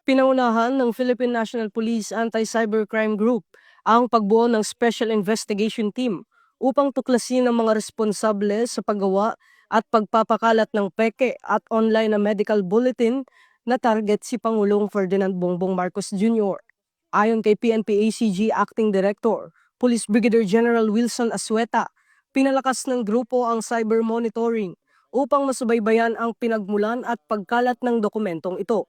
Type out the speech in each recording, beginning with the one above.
Pinangunahan ng Philippine National Police Anti-Cybercrime Group ang pagbuo ng Special Investigation Team upang tuklasin ang mga responsable sa paggawa at pagpapakalat ng peke at online na medical bulletin na target si Pangulong Ferdinand Bongbong Marcos Jr. Ayon kay PNP-ACG Acting Director, Police Brigadier General Wilson Asueta, pinalakas ng grupo ang cyber monitoring upang masubaybayan ang pinagmulan at pagkalat ng dokumentong ito.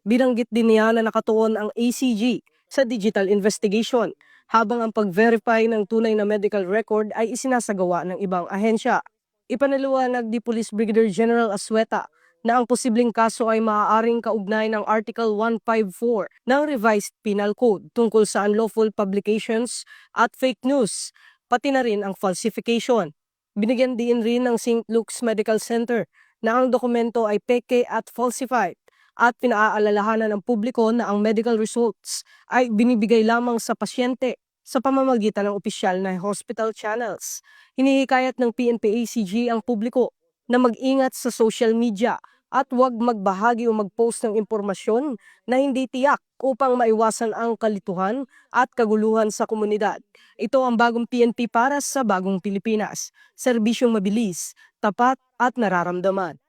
Binanggit din niya na nakatuon ang ACG sa digital investigation habang ang pag-verify ng tunay na medical record ay isinasagawa ng ibang ahensya. Ipanaliwanag ni Police Brigadier General Asueta na ang posibleng kaso ay maaaring kaugnay ng Article 154 ng Revised Penal Code tungkol sa unlawful publications at fake news, pati na rin ang falsification. Binigyan din rin ng St. Luke's Medical Center na ang dokumento ay peke at falsified at pinaaalalahanan ng publiko na ang medical results ay binibigay lamang sa pasyente sa pamamagitan ng opisyal na hospital channels. Hinihikayat ng PNP-ACG ang publiko na mag-ingat sa social media at huwag magbahagi o mag-post ng impormasyon na hindi tiyak upang maiwasan ang kalituhan at kaguluhan sa komunidad. Ito ang bagong PNP para sa bagong Pilipinas. Serbisyong mabilis, tapat at nararamdaman.